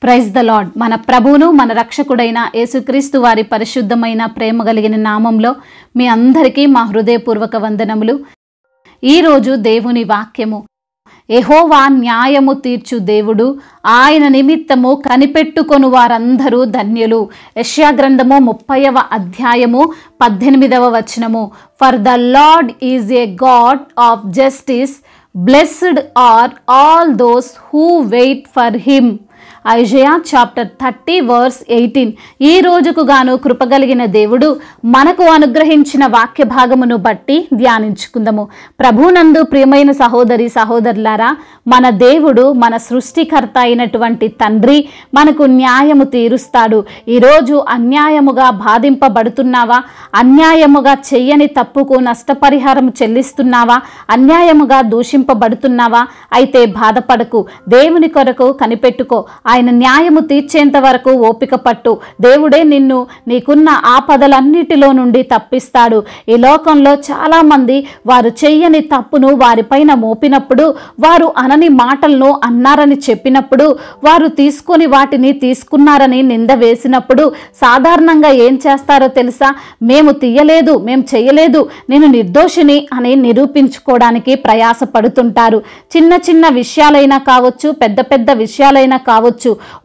Praise the lord. మన ప్రభువును మన రక్షకుడైన యేసుక్రీస్తు వారి పరిశుద్ధమైన ప్రేమ కలిగిన నామంలో మీ అందరికీ మా హృదయపూర్వక వందనములు. ఈరోజు దేవుని వాక్యము, యెహోవా న్యాయము తీర్చు దేవుడు, ఆయన నిమిత్తము కనిపెట్టుకొను వారందరూ ధన్యులు. యెషయా గ్రంథము 30వ అధ్యాయము 18వ వచనము. For the Lord is a God of justice, blessed are all those who wait for him. Isaiah chapter 30 verse 18. ఈ రోజుకు గాను కృపగలిగిన దేవుడు మనకు అనుగ్రహించిన వాక్య భాగమును బట్టి ధ్యానించుకుందాము. ప్రభునందు ప్రియమైన సహోదరి సహోదరులారా, మన దేవుడు, మన సృష్టికర్త అయినటువంటి తండ్రి మనకు న్యాయము తీరుస్తాడు. ఈరోజు అన్యాయముగా బాధింపబడుతున్నావా? అన్యాయముగా చెయ్యని తప్పుకు నష్టపరిహారం చెల్లిస్తున్నావా? అన్యాయముగా దూషింపబడుతున్నావా? అయితే బాధపడకు, దేవుని కొరకు కనిపెట్టుకో. ఆయన న్యాయము తీర్చేంత వరకు ఓపిక పట్టు. దేవుడే నిన్ను నీకున్న ఆపదలన్నిటిలో నుండి తప్పిస్తాడు. ఈ లోకంలో చాలామంది వారు చెయ్యని తప్పును వారిపైన మోపినప్పుడు, వారు అనని మాటలను అన్నారని చెప్పినప్పుడు, వారు తీసుకొని వాటిని తీసుకున్నారని నింద వేసినప్పుడు సాధారణంగా ఏం చేస్తారో తెలుసా? మేము తీయలేదు, మేము చేయలేదు, నేను నిర్దోషిని అని నిరూపించుకోవడానికి ప్రయాసపడుతుంటారు. చిన్న చిన్న విషయాలైనా కావచ్చు, పెద్ద పెద్ద విషయాలైనా కావచ్చు.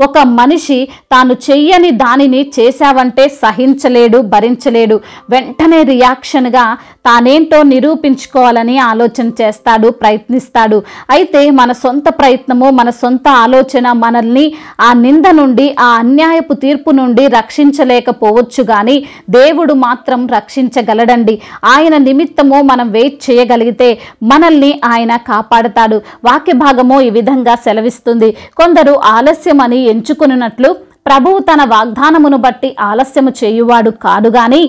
ఒక మనిషి తాను చెయ్యని దానిని చేశావంటే సహించలేడు, భరించలేడు. వెంటనే రియాక్షన్గా తానేంటో నిరూపించుకోవాలని ఆలోచన చేస్తాడు, ప్రయత్నిస్తాడు. అయితే మన సొంత ప్రయత్నము, మన సొంత ఆలోచన మనల్ని ఆ నింద నుండి, ఆ అన్యాయపు తీర్పు నుండి రక్షించలేకపోవచ్చు, కానీ దేవుడు మాత్రం రక్షించగలడండి. ఆయన నిమిత్తము మనం వెయిట్ చేయగలిగితే మనల్ని ఆయన కాపాడుతాడు. వాక్య భాగము ఈ విధంగా సెలవిస్తుంది. కొందరు ఆలస్యమని ఎంచుకున్నట్లు ప్రభువు తన వాగ్దానమును బట్టి ఆలస్యము చేయువాడు కాడు, గాని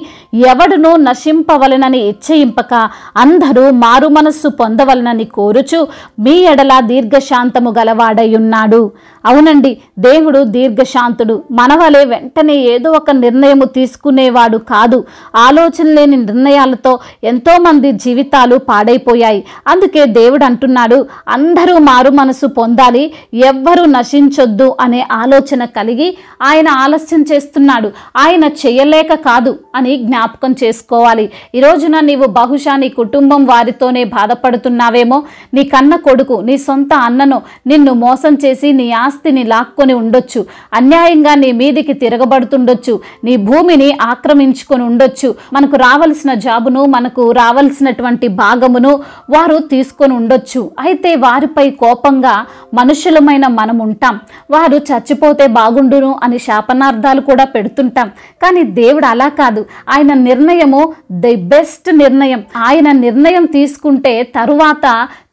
ఎవడునూ నశింపవలనని ఇచ్చయింపక అందరూ మారు మనస్సు పొందవలనని కోరుచు మీ ఎడల దీర్ఘశాంతము గలవాడయున్నాడు. అవునండి, దేవుడు దీర్ఘశాంతుడు. మనవలే వెంటనే ఏదో ఒక నిర్ణయము తీసుకునేవాడు కాదు. ఆలోచన లేని నిర్ణయాలతో ఎంతోమంది జీవితాలు పాడైపోయాయి. అందుకే దేవుడు అంటున్నాడు, అందరూ మారు మనసు పొందాలి, ఎవ్వరూ నశించొద్దు అనే ఆలోచన కలిగి ఆయన ఆలస్యం చేస్తున్నాడు. ఆయన చేయలేక కాదు అని జ్ఞాపకం చేసుకోవాలి. ఈ రోజున నీవు బహుశా నీ కుటుంబం వారితోనే బాధపడుతున్నావేమో. నీ కన్న కొడుకు, నీ సొంత అన్నను నిన్ను మోసం చేసి నీ ఆస్తిని లాక్కొని ఉండొచ్చు. అన్యాయంగా నీ మీదికి తిరగబడుతుండొచ్చు. నీ భూమిని ఆక్రమించుకొని ఉండొచ్చు. మనకు రావలసిన జాబును, మనకు రావలసినటువంటి భాగమును వారు తీసుకొని ఉండొచ్చు. అయితే వారిపై కోపంగా మనుషులమైన మనం ఉంటాం. వారు చచ్చిపోతే బాగుండును అని శాపనార్థాలు కూడా పెడుతుంటాం. కానీ దేవుడు అలా కాదు. ఆయన నిర్ణయము ది బెస్ట్ నిర్ణయం. ఆయన నిర్ణయం తీసుకుంటే తరువాత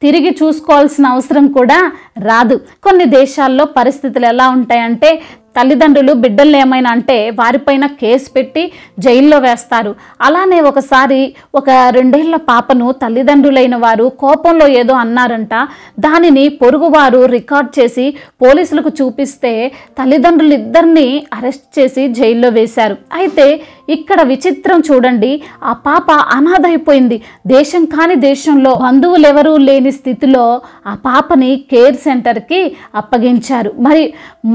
తిరిగి చూసుకోవాల్సిన అవసరం కూడా రాదు. కొన్ని దేశాల్లో పరిస్థితులు ఎలా ఉంటాయంటే, తల్లిదండ్రులు బిడ్డలు ఏమైనా అంటే వారిపైన కేసు పెట్టి జైల్లో వేస్తారు. అలానే ఒకసారి ఒక 2 ఏళ్ల పాపను తల్లిదండ్రులైన వారు కోపంలో ఏదో అన్నారంట. దానిని పొరుగువారు రికార్డ్ చేసి పోలీసులకు చూపిస్తే తల్లిదండ్రులు ఇద్దరిని అరెస్ట్ చేసి జైల్లో వేశారు. అయితే ఇక్కడ విచిత్రం చూడండి, ఆ పాప అనాథైపోయింది. దేశం కాని దేశంలో బంధువులు ఎవరూ లేని స్థితిలో ఆ పాపని కేర్ సెంటర్కి అప్పగించారు. మరి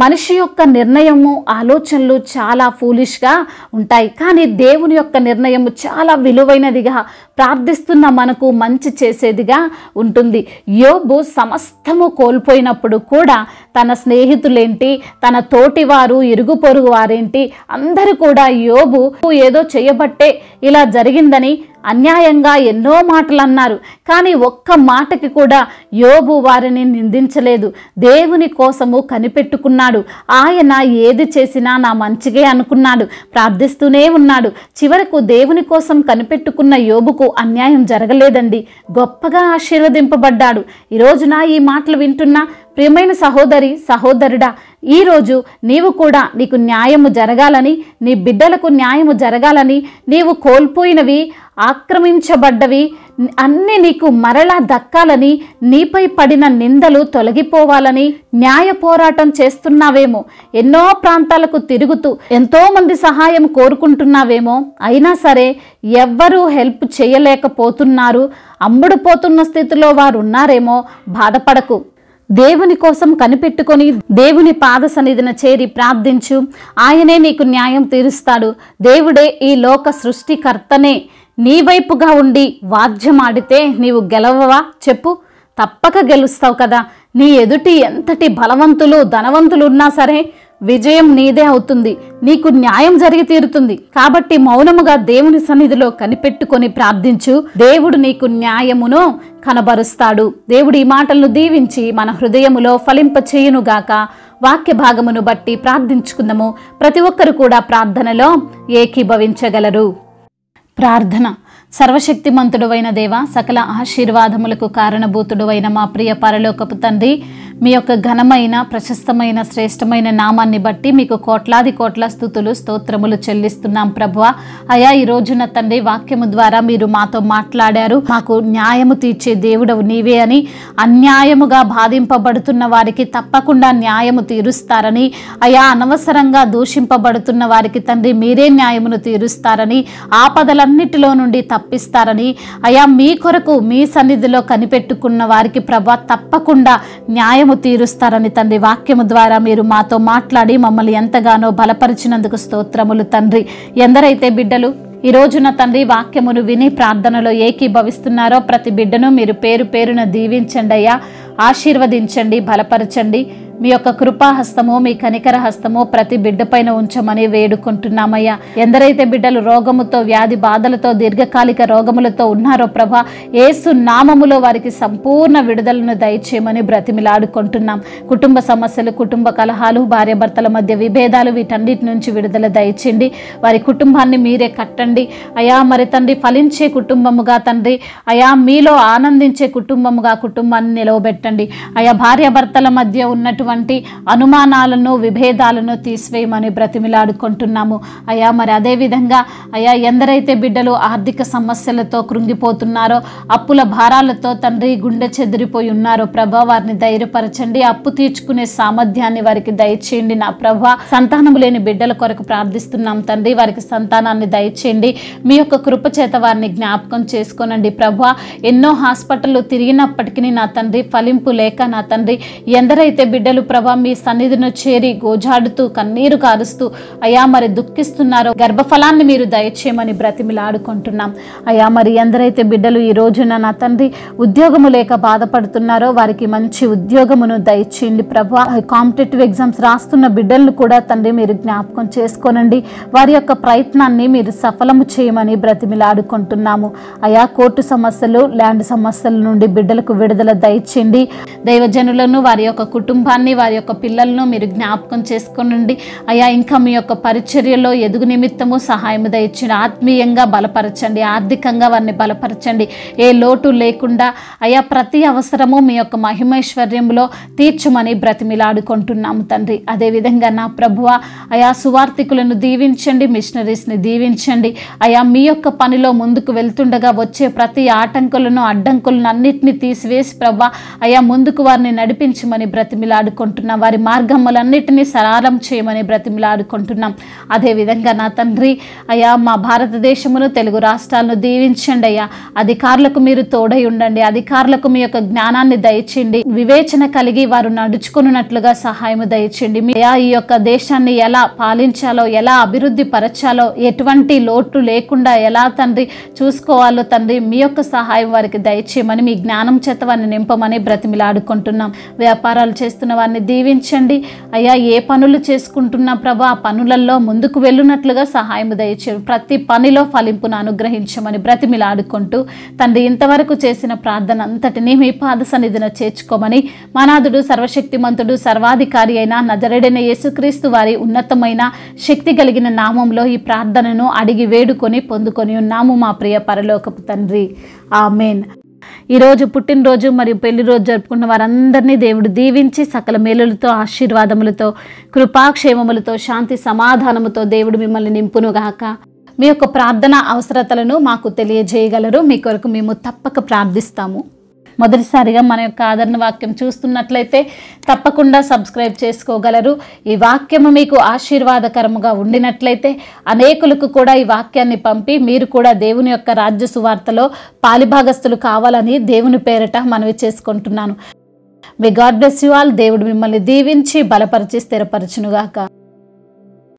మనిషి యొక్క నిర్ణయము, ఆలోచనలు చాలా ఫూలిష్గా ఉంటాయి. కానీ దేవుని యొక్క నిర్ణయము చాలా విలువైనదిగా, ప్రార్థిస్తున్న మనకు మంచి చేసేదిగా ఉంటుంది. యోబు సమస్తము కోల్పోయినప్పుడు కూడా తన స్నేహితులేంటి, తన తోటివారు, ఇరుగు పొరుగు వారేంటి, అందరూ కూడా యోబు ఏదో చేయబట్టే ఇలా జరిగిందని అన్యాయంగా ఎన్నో మాటలు అన్నారు. కానీ ఒక్క మాటకి కూడా యోబు వారిని నిందించలేదు. దేవుని కోసము కనిపెట్టుకున్నాడు. ఆయన ఏది చేసినా నా మంచిగే అనుకున్నాడు. ప్రార్థిస్తూనే ఉన్నాడు. చివరకు దేవుని కోసం కనిపెట్టుకున్న యోబుకు అన్యాయం జరగలేదండి. గొప్పగా ఆశీర్వదింపబడ్డాడు. ఈరోజున ఈ మాటలు వింటున్నా ప్రియమైన సహోదరి సహోదరుడా, ఈరోజు నీవు కూడా నీకు న్యాయము జరగాలని, నీ బిడ్డలకు న్యాయము జరగాలని, నీవు కోల్పోయినవి, ఆక్రమించబడ్డవి అన్నీ నీకు మరలా దక్కాలని, నీపై పడిన నిందలు తొలగిపోవాలని న్యాయ పోరాటం చేస్తున్నావేమో. ఎన్నో ప్రాంతాలకు తిరుగుతూ ఎంతోమంది సహాయం కోరుకుంటున్నావేమో. అయినా సరే ఎవ్వరూ హెల్ప్ చేయలేకపోతున్నారు. అమ్ముడుపోతున్న స్థితిలో వారు ఉన్నారేమో. బాధపడకు. దేవుని కోసం కనిపెట్టుకొని దేవుని పాద సన్నిధిన చేరి ప్రార్థించు. ఆయనే నీకు న్యాయం తీరుస్తాడు. దేవుడే ఈ లోక సృష్టికర్తనే నీ వైపుగా ఉండి వాద్యమాడితే నీవు గెలవవా చెప్పు? తప్పక గెలుస్తావు కదా. నీ ఎదుటి ఎంతటి బలవంతులు ధనవంతులు ఉన్నా సరే విజయం నీదే అవుతుంది. నీకు న్యాయం జరిగి తీరుతుంది. కాబట్టి మౌనముగా దేవుని సన్నిధిలో కనిపెట్టుకొని ప్రార్థించు. దేవుడు నీకు న్యాయమును కనబరుస్తాడు. దేవుడు ఈ మాటలను దీవించి మన హృదయములో ఫలింప చేయునుగాక. వాక్య భాగమును బట్టి ప్రార్థించుకుందాము. ప్రతి ఒక్కరు కూడా ప్రార్థనలో ఏకీభవించగలరు. ప్రార్థన. సర్వశక్తిమంతుడైన దేవ, సకల ఆశీర్వాదములకు కారణభూతుడైన మా ప్రియ పరలోకపు తండ్రి, మీ యొక్క ఘనమైన ప్రశస్తమైన శ్రేష్టమైన నామాన్ని బట్టి మీకు కోట్లాది కోట్ల స్తుతులు స్తోత్రములు చెల్లిస్తున్నాం ప్రభువా. అయా ఈ రోజున తండ్రి వాక్యము ద్వారా మీరు మాతో మాట్లాడారు. మాకు న్యాయము తీర్చే దేవుడవు నీవే అని, అన్యాయముగా బాధింపబడుతున్న వారికి తప్పకుండా న్యాయము తీరుస్తారని, అయా అనవసరంగా దూషింపబడుతున్న వారికి తండ్రి మీరే న్యాయమును తీరుస్తారని, ఆపదలన్నిటిలో నుండి తప్పిస్తారని, అయా మీ కొరకు మీ సన్నిధిలో కనిపెట్టుకున్న వారికి ప్రభా తప్పకుండా న్యాయము తీరుస్తారని తండ్రి వాక్యము ద్వారా మీరు మాతో మాట్లాడి మమ్మల్ని ఎంతగానో బలపరిచినందుకు స్తోత్రములు తండ్రి. ఎందరైతే బిడ్డలు ఈ రోజున తండ్రి వాక్యమును విని ప్రార్థనలో ఏకీభవిస్తున్నారో ప్రతి బిడ్డను మీరు పేరు పేరున దీవించండి అయ్యా. ఆశీర్వదించండి, బలపరచండి. మీ యొక్క కృపాహస్తము మీ కనికర హస్తము ప్రతి బిడ్డ పైన ఉంచమని వేడుకుంటున్నామయ్యా. ఎందరైతే బిడ్డలు రోగముతో వ్యాధి బాధలతో దీర్ఘకాలిక రోగములతో ఉన్నారో ప్రభా, యేసు నామములో వారికి సంపూర్ణ విడుదలను దయచేయమని బ్రతిమిలాడుకుంటున్నాం. కుటుంబ సమస్యలు, కుటుంబ కలహాలు, భార్యాభర్తల మధ్య విభేదాలు వీటన్నిటి నుంచి విడుదల దయచేయండి. వారి కుటుంబాన్ని మీరే కట్టండి అయా. మరి తండ్రి ఫలించే కుటుంబముగా తండ్రి అయా, మీలో ఆనందించే కుటుంబముగా కుటుంబాన్ని నిలవబెట్టండి అయా. భార్యాభర్తల మధ్య ఉన్నటువంటి అనుమానాలను విభేదాలను తీసివేయమని బ్రతిమిలాడుకుంటున్నాము అయా. మరి అదేవిధంగా అయా ఎందరైతే బిడ్డలు ఆర్థిక సమస్యలతో కృంగిపోతున్నారో, అప్పుల భారాలతో తండ్రి గుండె చెదిరిపోయి ఉన్నారో ప్రభా, వారిని ధైర్యపరచండి. అప్పు తీర్చుకునే సామర్థ్యాన్ని వారికి దయచేయండి నా ప్రభా. సంతానము లేని బిడ్డల కొరకు ప్రార్థిస్తున్నాం తండ్రి, వారికి సంతానాన్ని దయచేయండి. మీ యొక్క కృప చేత వారిని జ్ఞాపకం చేసుకోనండి ప్రభా. ఎన్నో హాస్పిటళ్ళు తిరిగినప్పటికీ నా తండ్రి ఫలింపు లేక నా తండ్రి ఎందరైతే బిడ్డలు ప్రభా మీ సన్నిధిని చేరి గోజాడుతూ కన్నీరు కారుస్తూ అయా మరి దుఃఖిస్తున్నారో గర్భఫలాన్ని మీరు దయచేయమని బ్రతిమిలాడుకుంటున్నాం అయా. మరి ఎందరైతే బిడ్డలు ఈ రోజున నా తండ్రి ఉద్యోగము లేక బాధపడుతున్నారో వారికి మంచి ఉద్యోగమును దయచేయండి ప్రభా. కాంపిటేటివ్ ఎగ్జామ్స్ రాస్తున్న బిడ్డలను కూడా తండ్రి మీరు జ్ఞాపకం చేసుకోనండి. వారి యొక్క ప్రయత్నాన్ని మీరు సఫలము చేయమని బ్రతిమిలాడుకుంటున్నాము అయా. కోర్టు సమస్యలు, ల్యాండ్ సమస్యల నుండి బిడ్డలకు విడుదల దయచేయండి. దైవజనులను, వారి యొక్క కుటుంబాన్ని, వారి యొక్క పిల్లలను మీరు జ్ఞాపకం చేసుకోనండి అయా. ఇంకా మీ యొక్క పరిచర్యలో ఎదుగు నిమిత్తము సహాయం దయచేయండి. ఆత్మీయంగా బలపరచండి, ఆర్థికంగా వారిని బలపరచండి. ఏ లోటు లేకుండా అయా ప్రతి అవసరము మీ యొక్క మహిమైశ్వర్యంలో తీర్చమని బ్రతిమిలాడుకుంటున్నాము తండ్రి. అదేవిధంగా నా ప్రభువ అయా సువార్థికులను దీవించండి, మిషనరీస్ని దీవించండి అయా. మీ యొక్క పనిలో ముందుకు వెళ్తుండగా వచ్చే ప్రతి ఆటంకులను అడ్డంకులను అన్నిటినీ తీసివేసి ప్రభా అయా ముందుకు వారిని నడిపించమని బ్రతిమిలాడుకుంటున్నాం. వారి మార్గములన్నిటినీ సరళం చేయమని బ్రతిమిలాడుకుంటున్నాం. అదేవిధంగా నా తండ్రి అయా మా భారతదేశమును, తెలుగు రాష్ట్రాలను దీవించండి అయ్యా. అధికారులకు మీరు తోడై ఉండండి. అధికారులకు మీ యొక్క జ్ఞానాన్ని దయచేయండి. వివేచన కలిగి వారు నడుచుకున్నట్లుగా సహాయం దయచేయండి. అయా ఈ యొక్క దేశాన్ని ఎలా పాలించాలో, ఎలా అభివృద్ధి పరచాలో, ఎటువంటి లోటు లేకుండా ఎలా తండ్రి చూసుకోవాలో తండ్రి మీ యొక్క సహాయం వారికి దయచేయమని, మీ జ్ఞానం చేత వారిని నింపమని బ్రతిమిలాడుకుంటున్నాం. వ్యాపారాలు చేస్తున్న వారిని దీవించండి అయ్యా. ఏ పనులు చేసుకుంటున్నా ప్రభా ఆ పనులలో ముందుకు వెళ్ళునట్లుగా సహాయం దయచేయండి. ప్రతి పనిలో ఫలింపును అనుగ్రహించమని బ్రతిమిలాడుకుంటూ తండ్రి ఇంతవరకు చేసిన ప్రార్థన అంతటినీ మీ పాద సన్నిధిన చేర్చుకోమని మనాథుడు సర్వశక్తిమంతుడు సర్వాధికారి అయిన నజరేడైన యేసుక్రీస్తు వారి ఉన్నతమైన శక్తి కలిగిన నామంలో ఈ ప్రార్థనను అడిగి వేడుకొని పొందుకొని ఉన్నాము మా ప్రియ పరలోకపు తండ్రి. ఆమేన్. ఈరోజు పుట్టినరోజు మరియు పెళ్లి రోజు జరుపుకున్న వారందరినీ దేవుడు దీవించి సకల మేలులతో, ఆశీర్వాదములతో, కృపాక్షేమములతో, శాంతి సమాధానముతో దేవుడు మిమ్మల్ని నింపునుగాక. మీ యొక్క ప్రార్థన అవసరతలను మాకు తెలియజేయగలరు. మీ కొరకు మేము తప్పక ప్రార్థిస్తాము. మొదటిసారిగా మన యొక్క ఆదరణ వాక్యం చూస్తున్నట్లయితే తప్పకుండా సబ్స్క్రైబ్ చేసుకోగలరు. ఈ వాక్యము మీకు ఆశీర్వాదకరముగా ఉండినట్లయితే అనేకులకు కూడా ఈ వాక్యాన్ని పంపి మీరు కూడా దేవుని యొక్క రాజ్య సువార్తలో పాలిభాగస్తులు కావాలని దేవుని పేరట మనవి చేసుకుంటున్నాను. May God bless you all. దేవుడు మిమ్మల్ని దీవించి బలపరిచి స్థిరపరచునుగాక.